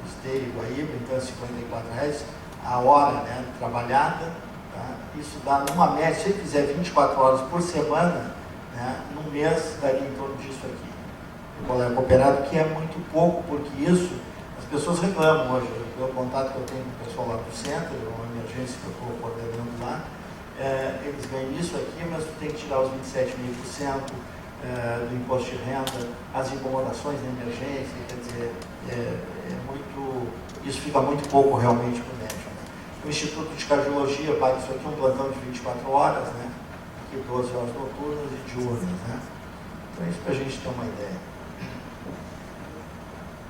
Esteio, Guaíba, então R$54 a hora, né, trabalhada. Tá? Isso dá, numa média, se ele fizer 24 horas por semana, né, num mês daria em torno disso aqui. O colega cooperado, que é muito pouco, porque isso, as pessoas reclamam hoje. O contato que eu tenho com o pessoal lá do centro, uma emergência que eu estou coordenando lá, eles ganham isso aqui, mas tu tem que tirar os 27,5% do imposto de renda, as incomodações da emergência, quer dizer, isso fica muito pouco realmente para o médico. Né? O Instituto de Cardiologia paga isso aqui, um plantão de 24 horas, né? Aqui 12 horas noturnas e diurnas. Né? Então, isso para a gente ter uma ideia.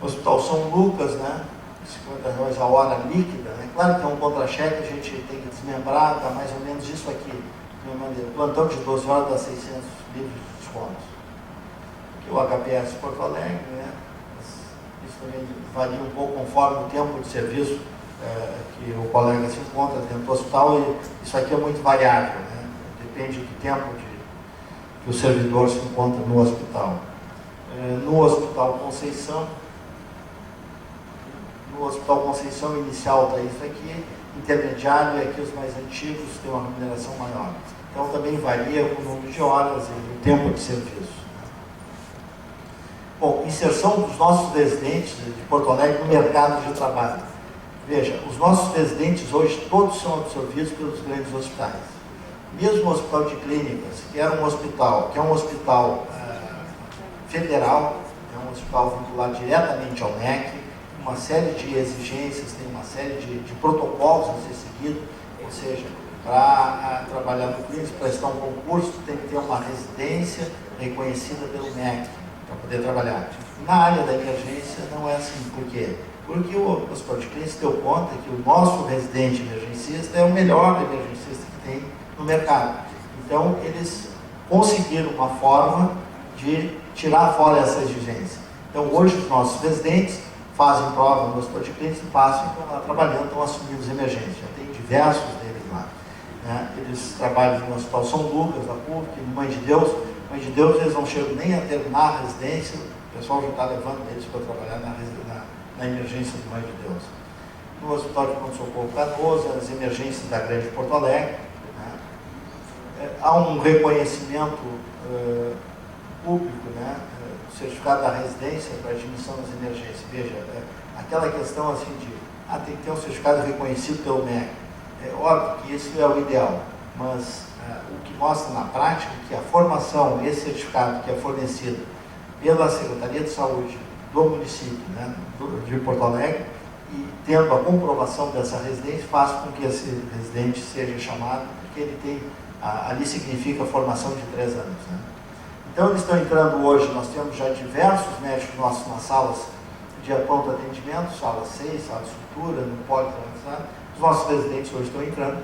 O Hospital São Lucas, né? R$50 a hora líquida, né? Claro que é um contra-cheque, a gente tem que desmembrar, dá mais ou menos isso aqui. De uma maneira. O plantão de 12 horas dá 600 livros de descontos. Aqui o HPS Porto Alegre, né? Isso também varia um pouco conforme o tempo de serviço que o colega se encontra dentro do hospital, e isso aqui é muito variável, né? Depende do tempo que o servidor se encontra no hospital. No Hospital Conceição, inicial está isso aqui, intermediário é aqui os mais antigos têm uma remuneração maior. Então também varia o número de horas e o tempo de serviço. Bom, inserção dos nossos residentes de Porto Alegre no mercado de trabalho. Veja, os nossos residentes hoje todos são absorvidos pelos grandes hospitais. Mesmo o Hospital de Clínicas, que é um hospital federal, é um hospital vinculado diretamente ao MEC, uma série de exigências, tem uma série de protocolos a ser seguido, ou seja, para trabalhar no clínico, para estar um concurso, tem que ter uma residência reconhecida pelo MEC para poder trabalhar. Na área da emergência não é assim. Por quê? Porque o Hospital de Clínicas deu conta que o nosso residente emergencista é o melhor emergencista que tem no mercado. Então, eles conseguiram uma forma de tirar fora essa exigência. Então, hoje, os nossos residentes fazem prova no Hospital de Clínicas e passam e estão lá trabalhando, estão assumindo as emergências. Já tem diversos deles lá. Né? Eles trabalham no Hospital São Lucas, da PUC, no Mãe de Deus. Mãe de Deus, eles não chegam nem a terminar a residência, o pessoal já está levando eles para trabalhar na emergência do Mãe de Deus. No Hospital de Pronto-Socorro Canoas, as emergências da Grande Porto Alegre. Né? Há um reconhecimento público, né? Certificado da residência para admissão das emergências. Veja, aquela questão assim de tem que ter um certificado reconhecido pelo MEC. É óbvio que isso é o ideal, mas o que mostra na prática é que a formação, esse certificado que é fornecido pela Secretaria de Saúde do município, né, de Porto Alegre, e tendo a comprovação dessa residência, faz com que esse residente seja chamado, porque ele tem, ali significa formação de 3 anos. Né? Então, eles estão entrando hoje, nós temos já diversos médicos nossos nas salas de pronto atendimento, sala 6, sala de estrutura, no poli-traumatizado. Os nossos residentes hoje estão entrando,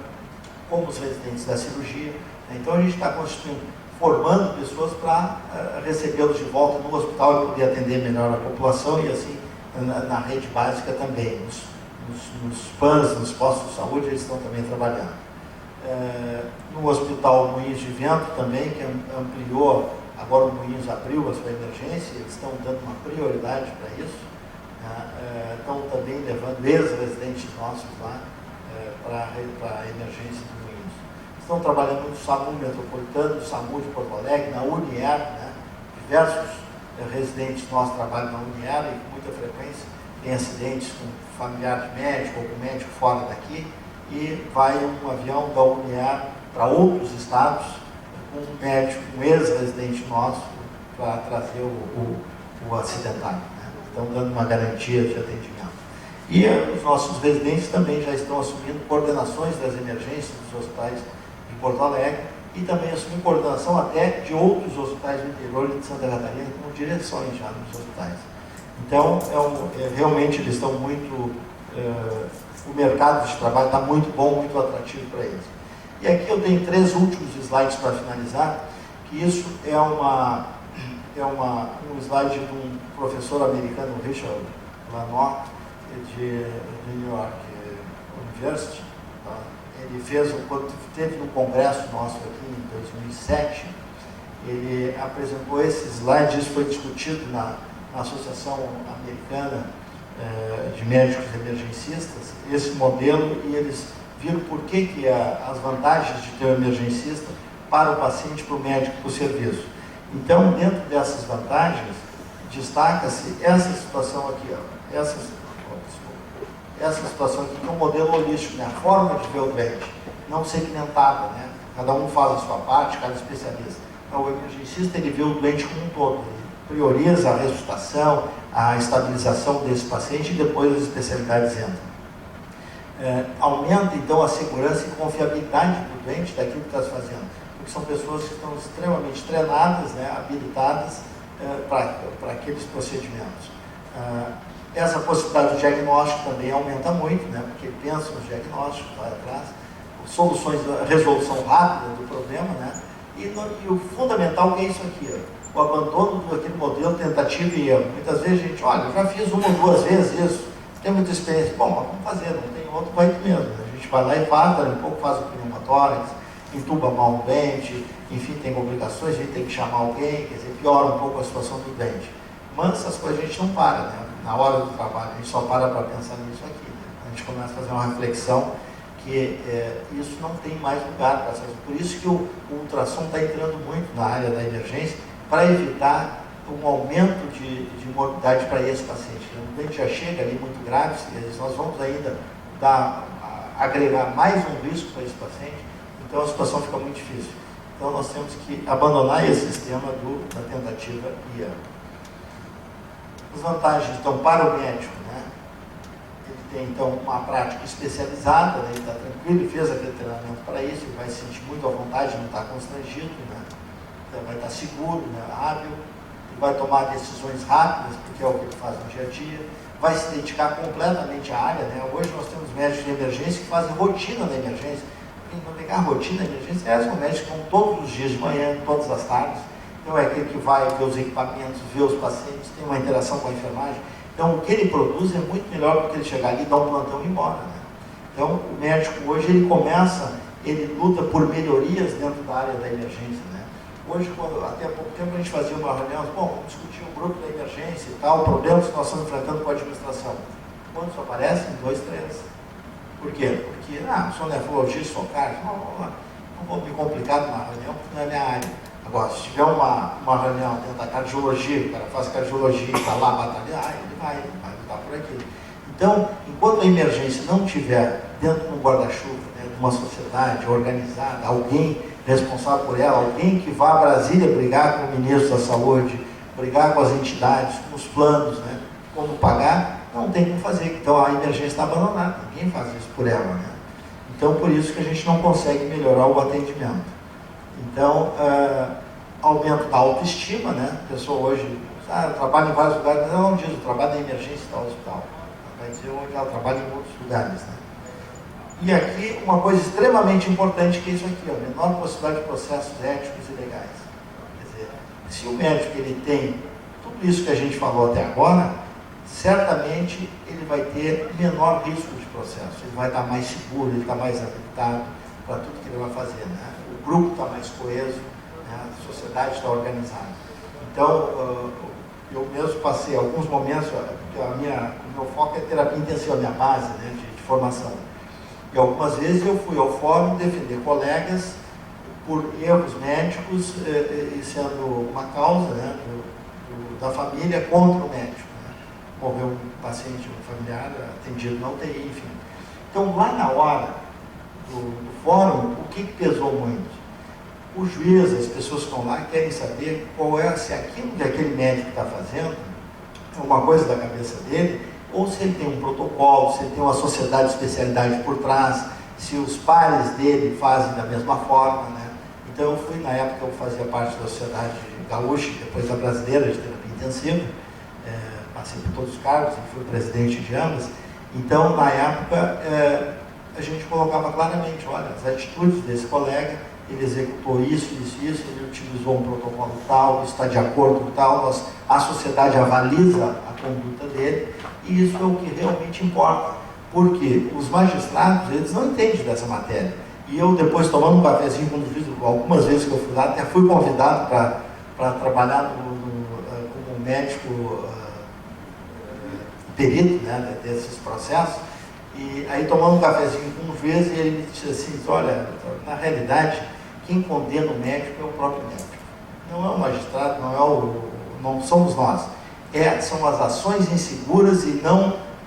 como os residentes da cirurgia. Né? Então, a gente está formando pessoas para recebê-los de volta no hospital e poder atender melhor a população e assim na rede básica também. Nos PANs, nos postos de saúde, eles estão também trabalhando. No Hospital Moinhos de Vento também, que ampliou. Agora o Moinhos abriu a sua emergência, eles estão dando uma prioridade para isso. Estão também levando ex-residentes nossos lá para a emergência do Moinhos. Estão trabalhando no SAMU Metropolitano, no SAMU de Porto Alegre, na Unier, né? Diversos residentes nossos trabalham na Unier e com muita frequência tem acidentes com familiar de médico ou com médico fora daqui e vai um avião da Unier para outros estados com um médico, um ex-residente nosso, para trazer o acidentado. Né? Estão dando uma garantia de atendimento. E os nossos residentes também já estão assumindo coordenações das emergências dos hospitais de Porto Alegre e também assumindo coordenação até de outros hospitais do interior de Santa Catarina, como direções já nos hospitais. Então, realmente eles estão muito... o mercado de trabalho está muito bom, muito atrativo para eles. E aqui eu tenho 3 últimos slides para finalizar, que isso é um slide de um professor americano, Richard Lanois, de New York University. Tá? Ele fez, quando teve um congresso nosso aqui em 2007, ele apresentou esse slide, isso foi discutido na Associação Americana de Médicos Emergencistas, esse modelo, e eles viram por que as vantagens de ter um emergencista para o paciente, para o médico, para o serviço. Então, dentro dessas vantagens, destaca-se essa situação aqui, ó, essa situação aqui, que é um modelo holístico, né? A forma de ver o doente, não segmentada, né? Cada um faz a sua parte, cada especialista. Então, o emergencista, ele vê o doente como um todo, ele prioriza a ressuscitação, a estabilização desse paciente e depois as especialidades entram. Aumenta, então, a segurança e confiabilidade do doente daquilo que está se fazendo, porque são pessoas que estão extremamente treinadas, né, habilitadas para aqueles procedimentos. Essa possibilidade do diagnóstico também aumenta muito, né, porque pensa nos diagnósticos, vai atrás, soluções, resolução rápida do problema, né, e o fundamental que é isso aqui, ó, o abandono daquele modelo tentativa e erro. Muitas vezes a gente, olha, eu já fiz uma ou duas vezes isso, tem muita experiência, bom, mas vamos fazer, não tem outro, vai mesmo, né? A gente vai lá e faz, dali um pouco faz o pneumotórax, entuba mal o doente, enfim, tem complicações, a gente tem que chamar alguém, quer dizer, piora um pouco a situação do doente. Mas essas coisas a gente não para, né? Na hora do trabalho, a gente só para pensar nisso aqui, né? A gente começa a fazer uma reflexão que isso não tem mais lugar para essas. Por isso que o ultrassom está entrando muito na área da emergência, para evitar um aumento de morbidade para esse paciente. O doente já chega ali muito grave, nós vamos ainda agregar mais um risco para esse paciente, então a situação fica muito difícil. Então nós temos que abandonar esse sistema da tentativa e erro. As vantagens, então, para o médico, né? Ele tem, então, uma prática especializada, né? Ele está tranquilo, ele fez aquele treinamento para isso, ele vai se sentir muito à vontade, não está constrangido, né? Então, vai estar seguro, né? Hábil, ele vai tomar decisões rápidas, porque é o que ele faz no dia a dia, vai se dedicar completamente à área, né? Hoje nós temos médicos de emergência que fazem rotina na emergência. Quem vai pegar a rotina da emergência são médicos que vão todos os dias de manhã, todas as tardes. Então é aquele que vai ver os equipamentos, ver os pacientes, tem uma interação com a enfermagem. Então o que ele produz é muito melhor do que ele chegar ali e dar um plantão e ir embora, né? Então o médico hoje ele luta por melhorias dentro da área da emergência, né? Hoje, até há pouco tempo a gente fazia uma reunião, bom, vamos discutir o grupo da emergência e tal, problemas que nós estamos enfrentando com a administração. Quando isso aparece? 2, 3. Por quê? Porque, sou nefrologista, sou cardio, não vou me complicar numa reunião porque não é minha área. Agora, se tiver uma reunião dentro da cardiologia, o cara faz cardiologia e está lá batalhando, ele vai lutar por aquilo. Então, enquanto a emergência não estiver dentro de um guarda-chuva, né, de uma sociedade organizada, alguém responsável por ela, alguém que vá a Brasília brigar com o ministro da Saúde, brigar com as entidades, com os planos, né, como pagar, não tem como fazer. Então, a emergência está abandonada, ninguém faz isso por ela, né? Então, por isso que a gente não consegue melhorar o atendimento. Então, aumento da autoestima, né? A pessoa hoje, eu trabalho em vários lugares, mas ela não diz, eu trabalho na emergência e tal hospital. Ela vai dizer onde ela trabalha em outros lugares, né? E aqui, uma coisa extremamente importante que é isso aqui, a menor possibilidade de processos éticos e legais. Quer dizer, se o médico ele tem tudo isso que a gente falou até agora, certamente ele vai ter menor risco de processo, ele vai estar mais seguro, ele está mais habilitado para tudo que ele vai fazer, né? O grupo está mais coeso, né? A sociedade está organizada. Então, eu mesmo passei alguns momentos, porque o meu foco é terapia intensiva, a minha base, né, de formação. E algumas vezes eu fui ao fórum defender colegas por erros médicos e sendo uma causa, né, da família contra o médico. Né? Morreu um paciente, um familiar, atendido na UTI, enfim. Então, lá na hora do fórum, o que pesou muito? O juiz, as pessoas que estão lá, querem saber se aquilo que aquele médico está fazendo é uma coisa da cabeça dele, ou se ele tem um protocolo, se ele tem uma sociedade de especialidade por trás, se os pares dele fazem da mesma forma, né? Então eu fui, na época eu fazia parte da Sociedade Gaúcha, depois da Brasileira de Terapia Intensiva, passei por todos os cargos, fui presidente de ambas. Então, na época, a gente colocava claramente, olha, as atitudes desse colega, ele executou isso, ele utilizou um protocolo tal, isso está de acordo com tal, a sociedade avaliza a conduta dele, e isso é o que realmente importa, porque os magistrados, eles não entendem dessa matéria, E eu depois, tomando um cafezinho, algumas vezes que eu fui lá, até fui convidado para trabalhar como médico perito, né, desses processos. E aí, tomando um cafezinho uma vez, ele me disse assim, olha, na realidade, quem condena o médico é o próprio médico. Não é o magistrado, não somos nós. São as ações inseguras e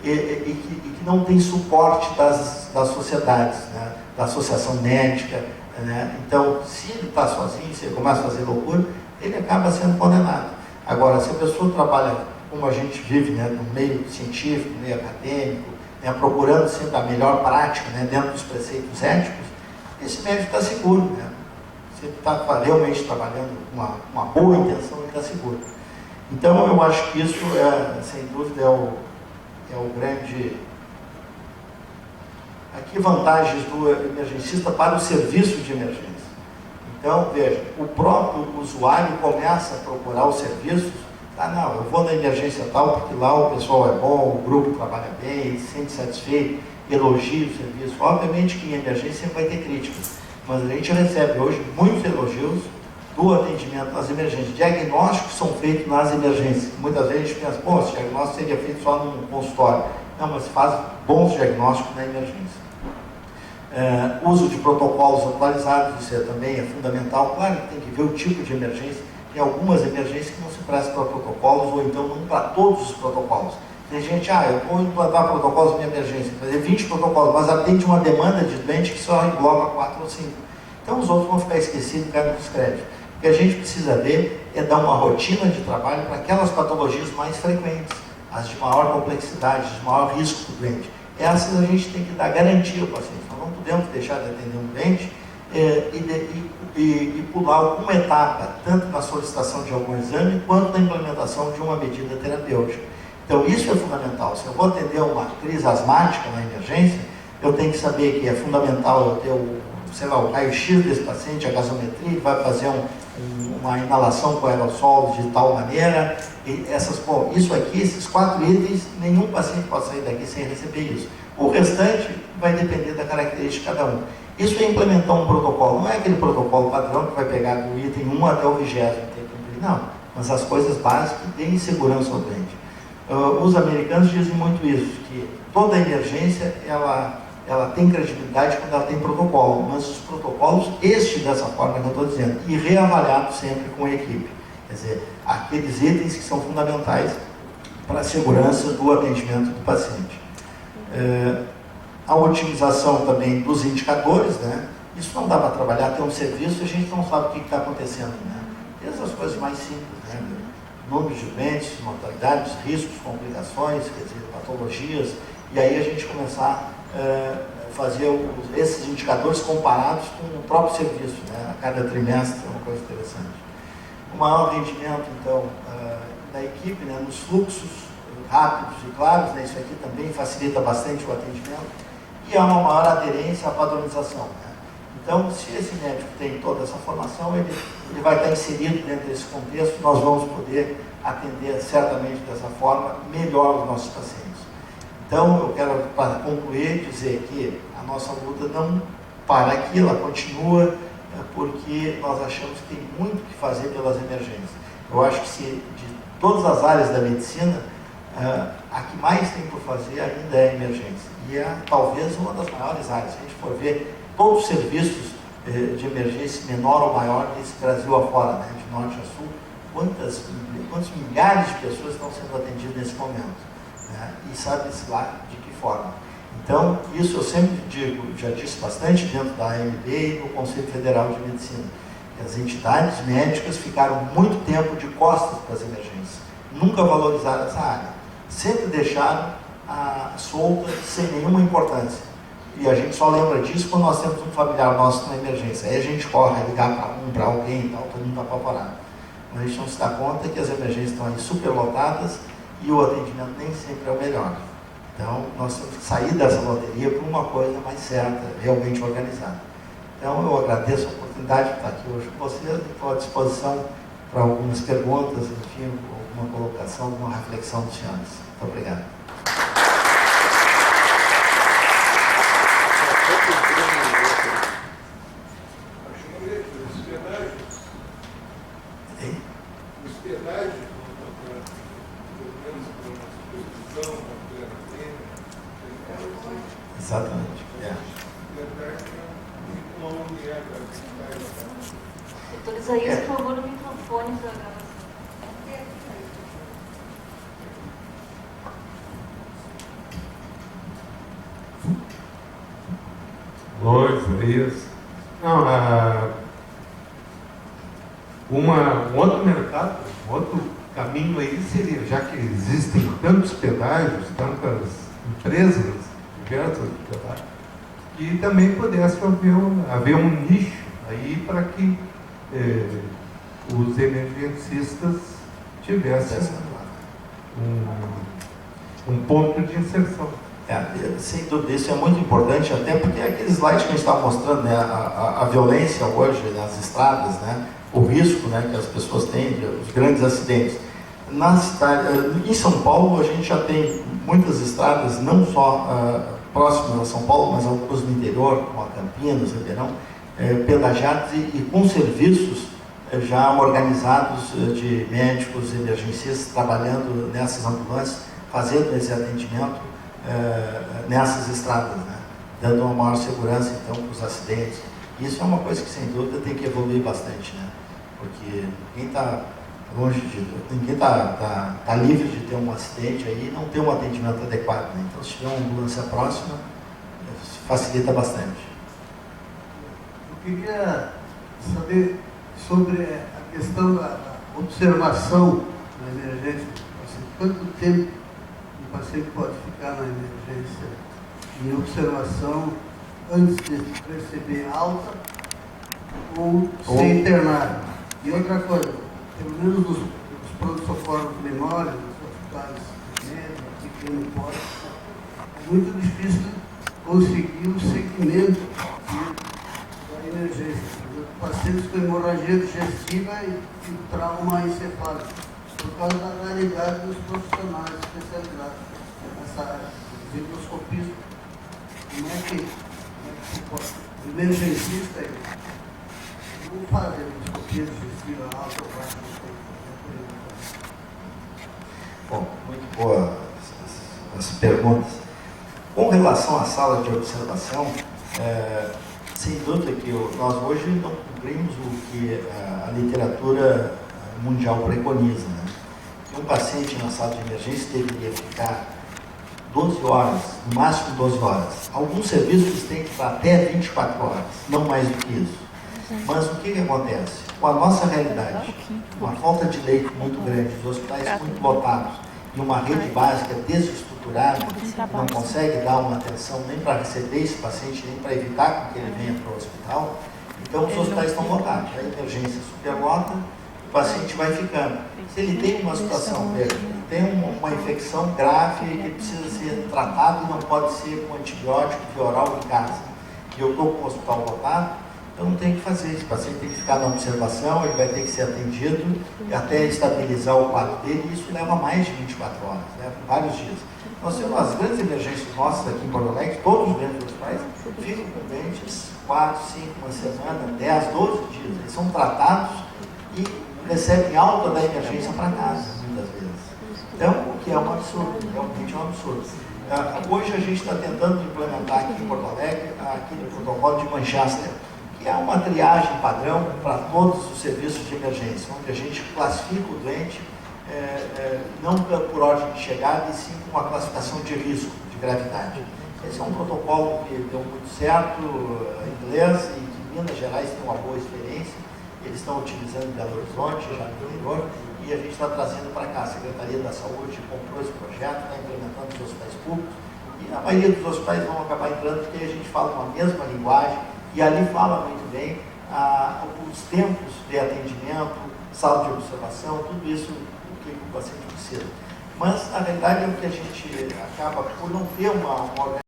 que não tem suporte das sociedades, né? Da associação médica, né? Então, se ele está sozinho, se ele começa a fazer loucura, ele acaba sendo condenado. Agora, se a pessoa trabalha como a gente vive, né, no meio científico, no meio acadêmico, né, procurando sempre a melhor prática, né, dentro dos preceitos éticos, esse médico está seguro, né? Se ele está realmente trabalhando com uma boa intenção, ele está seguro. Então, eu acho que isso, sem dúvida, é o grande... Aqui, vantagens do emergencista para o serviço de emergência. Então, veja, o próprio usuário começa a procurar os serviços. Não, eu vou na emergência tal, porque lá o pessoal é bom, o grupo trabalha bem, ele se sente satisfeito, elogia o serviço. Obviamente que em emergência vai ter críticas, mas a gente recebe hoje muitos elogios do atendimento nas emergências. Diagnósticos são feitos nas emergências. Muitas vezes a gente pensa, pô, esse diagnóstico seria feito só num consultório. Não, mas se faz bons diagnósticos na emergência. Uso de protocolos atualizados, isso também é fundamental. Claro que tem que ver o tipo de emergência. Tem algumas emergências que não se prestam para protocolos, ou então não para todos os protocolos. Tem gente, eu vou implantar protocolos de emergência, fazer 20 protocolos, mas atende uma demanda de doente que só engloba 4 ou 5. Então os outros vão ficar esquecidos, caindo nos créditos. O que a gente precisa ver é dar uma rotina de trabalho para aquelas patologias mais frequentes, as de maior complexidade, de maior risco do doente. Essas a gente tem que dar garantia ao paciente. Nós não podemos deixar de atender um doente e pular alguma etapa, tanto na solicitação de algum exame, quanto na implementação de uma medida terapêutica. Então, isso é fundamental. Se eu vou atender uma crise asmática na emergência, eu tenho que saber que é fundamental eu ter o raio-x desse paciente, a gasometria, ele vai fazer uma inalação com aerossol de tal maneira. E isso aqui, esses 4 itens, nenhum paciente pode sair daqui sem receber isso. O restante vai depender da característica de cada um. Isso é implementar um protocolo. Não é aquele protocolo padrão que vai pegar do item 1 até o 20º. Não, mas as coisas básicas que deem segurança ao doente. Os americanos dizem muito isso, que toda emergência, ela tem credibilidade quando ela tem protocolo, mas os protocolos, dessa forma que eu estou dizendo, e reavaliado sempre com a equipe. Quer dizer, aqueles itens que são fundamentais para a segurança do atendimento do paciente. A otimização também dos indicadores, né? Isso não dá para trabalhar, ter um serviço e a gente não sabe o que está acontecendo, né? Essas coisas mais simples, né? Número de doentes, mortalidades, riscos, complicações, quer dizer, patologias, e aí a gente começar a fazer esses indicadores comparados com o próprio serviço, né? A cada trimestre, é uma coisa interessante. O maior rendimento, então, da equipe, né? Nos fluxos rápidos e claros, né? Isso aqui também facilita bastante o atendimento, e há uma maior aderência à padronização, né? Então, se esse médico tem toda essa formação, ele vai estar inserido dentro desse contexto, nós vamos poder atender certamente dessa forma melhor os nossos pacientes. Então, eu quero, para concluir, dizer que a nossa luta não para aqui, ela continua, porque nós achamos que tem muito o que fazer pelas emergências. Eu acho que de todas as áreas da medicina, a que mais tem por fazer ainda é a emergência. E é talvez uma das maiores áreas. Se a gente for ver todos os serviços de emergência, menor ou maior, desse Brasil afora, né, de norte a sul, quantos milhares de pessoas estão sendo atendidas nesse momento, né, e sabe-se lá de que forma. Então, isso eu sempre digo, já disse bastante dentro da AMB e no Conselho Federal de Medicina, que as entidades médicas ficaram muito tempo de costas para as emergências, nunca valorizaram essa área, sempre deixaram solta, sem nenhuma importância. E a gente só lembra disso quando nós temos um familiar nosso na emergência. Aí a gente corre a ligar para alguém e tal, todo mundo está apavorado. Mas a gente não se dá conta que as emergências estão aí superlotadas e o atendimento nem sempre é o melhor. Então, nós temos que sair dessa loteria para uma coisa mais certa, realmente organizada. Então, eu agradeço a oportunidade de estar aqui hoje com vocês e estou à disposição para algumas perguntas, enfim, alguma colocação, alguma reflexão dos senhores. Muito obrigado. Exatamente. Doutor Isaías, por favor, no microfone para a gravação. Oi, Isaías. Não, um outro mercado, um outro caminho aí seria, já que existem tantos pedágios, tantas empresas, diversas de pedágio, que também pudesse haver um nicho aí para que os emergencistas tivessem um ponto de inserção. Sem dúvida, isso é muito importante, até porque aquele slide que a gente estava mostrando, né, a violência hoje nas estradas, né, o risco, né, que as pessoas têm, os grandes acidentes. Em São Paulo, a gente já tem muitas estradas, não só próximas a São Paulo, mas algumas no interior, como a Campinas, Ribeirão, pedagiadas e com serviços já organizados de médicos, emergencistas, trabalhando nessas ambulâncias, fazendo esse atendimento nessas estradas, né? Dando uma maior segurança então para os acidentes. Isso é uma coisa que sem dúvida tem que evoluir bastante, né? Porque ninguém está longe de, ninguém está livre de ter um acidente aí e não ter um atendimento adequado, né? Então, se tiver uma ambulância próxima, facilita bastante. Eu queria saber sobre a questão da observação na emergência. Assim, quanto tempo o paciente pode ficar na emergência em observação antes de receber alta ou ser internado? E outra coisa, pelo menos nos pronto-socorros menores, nos hospitais médios, pequeno porte, é muito difícil conseguir o segmento da emergência. Pacientes com hemorragia digestiva e trauma encefálico, por causa da raridade dos profissionais especializados nessa área. Os microscopistas, como é que se pode? O emergencista não faz endoscopia digestiva alta ou baixa. Bom, muito boa as perguntas. Com relação à sala de observação, sem dúvida que nós hoje não cumprimos o que a literatura mundial preconiza, né? Que um paciente na sala de emergência deveria ficar 12 horas, no máximo 12 horas. Alguns serviços têm que estar até 24 horas, não mais do que isso. Mas o que acontece? Com a nossa realidade, uma falta de leito muito grande, os hospitais muito lotados e uma rede básica desestruturada, que não consegue dar uma atenção nem para receber esse paciente, nem para evitar que ele venha para o hospital, então os hospitais estão lotados. A emergência superlota, o paciente vai ficando. Se ele tem uma situação, tem uma infecção grave que precisa ser tratado e não pode ser com antibiótico via oral em casa, e eu estou com o hospital lotado, então não tem o que fazer. Esse paciente tem que ficar na observação, ele vai ter que ser atendido até estabilizar o quadro dele, e isso leva mais de 24 horas, leva vários dias. Nós temos as grandes emergências nossas aqui em Porto Alegre, todos os grandes hospitais ficam com doentes 4, 5, uma semana, 10, 12 dias. Eles são tratados e recebem alta da emergência para casa, muitas vezes. Então, o que é um absurdo, realmente é um absurdo. Hoje a gente está tentando implementar aqui em Porto Alegre aquele protocolo de Manchester, que é uma triagem padrão para todos os serviços de emergência, onde a gente classifica o doente não por ordem de chegada, e sim com uma classificação de risco, de gravidade. Esse é um protocolo que deu muito certo em inglês e que Minas Gerais tem uma boa experiência. Eles estão utilizando em Belo Horizonte, já no interior, e a gente está trazendo para cá. A Secretaria da Saúde comprou esse projeto, está implementando nos hospitais públicos, e a maioria dos hospitais vão acabar entrando porque a gente fala uma mesma linguagem, e ali fala muito bem os tempos de atendimento, sala de observação, tudo isso o que o paciente precisa. Mas, na realidade, é o que a gente acaba por não ter uma organização